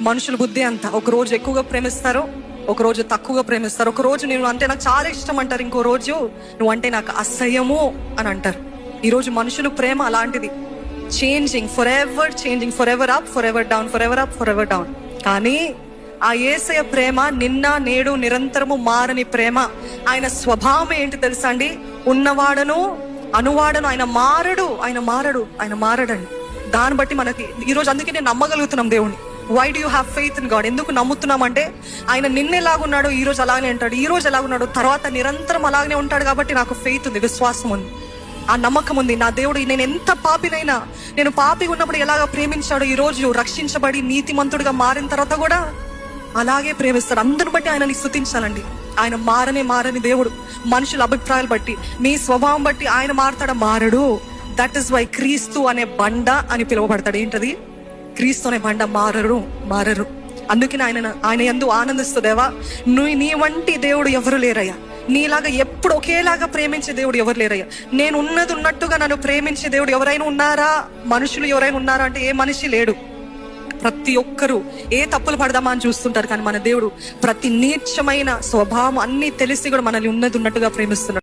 మనుషుల బుద్ధి అంత. ఒక రోజు ఎక్కువగా ప్రేమిస్తారు, ఒక రోజు తక్కువగా ప్రేమిస్తారు. ఒక రోజు నువ్వు అంటే నాకు చాలా ఇష్టం అంటారు, ఇంకో రోజు నువ్వు అంటే నాకు అసహ్యము అని అంటారు. ఈ రోజు మనుషులు ప్రేమ అలాంటిది, changing, for ever up, for ever down, for ever up, for ever down. కానీ ఆ యేసయ్య ప్రేమ నిన్న నేడు నిరంతరము మారని ప్రేమ. ఆయన స్వభావం ఏంటి తెలుసా అండి? ఉన్నవాడను అనువాడను, ఆయన మారడండి. దాన్ని బట్టి మనకి ఈరోజు అందుకే నేను నమ్మగలుగుతున్నాం దేవుణ్ణి. Why do you have faith in God? ఎందుకు నమ్ముతున్నామంటే ఆయన నిన్న ఎలాగున్నాడో ఈ రోజు అలాగే ఉంటాడు, ఈ రోజు ఎలాగున్నాడు తర్వాత నిరంతరం అలాగనే ఉంటాడు. కాబట్టి నాకు ఫెయిత్ ఉంది, విశ్వాసం ఉంది, ఆ నమ్మకం ఉంది. నా దేవుడు నేను ఎంత పాపినైనా, నేను పాపిగా ఉన్నప్పుడు ఎలాగ ప్రేమించాడో ఈ రోజు రక్షించబడి నీతిమంతుడిగా మారిన తర్వాత కూడా అలాగే ప్రేమిస్తాడు. అందరిని బట్టి ఆయనని స్తుతించాలండి. ఆయన మారని దేవుడు. మనుషుల అభిప్రాయాలు బట్టి, నీ స్వభావం బట్టి ఆయన మారడు. దట్ ఈస్ వై క్రీస్తు అనే బండ అని పిలువబడతాడు. ఏంటది? క్రీస్తు అనే బండ. మారరు. అందుకని ఆయన యందు ఆనందిస్తుందేవా, నీ వంటి దేవుడు ఎవరు లేరయ్యా, నీలాగా ఎప్పుడు ఒకేలాగా ప్రేమించే దేవుడు ఎవరు లేరయ్యా. నేను ఉన్నది ఉన్నట్టుగా నన్ను ప్రేమించే దేవుడు ఎవరైనా ఉన్నారా? మనుషులు ఎవరైనా ఉన్నారా అంటే ఏ మనిషి లేడు. ప్రతి ఒక్కరూ ఏ తప్పులు పడదామా అని చూస్తుంటారు. కానీ మన దేవుడు ప్రతి నీచమైన స్వభావం అన్ని తెలిసి కూడా మనల్ని ఉన్నది ఉన్నట్టుగా ప్రేమిస్తున్నాడు.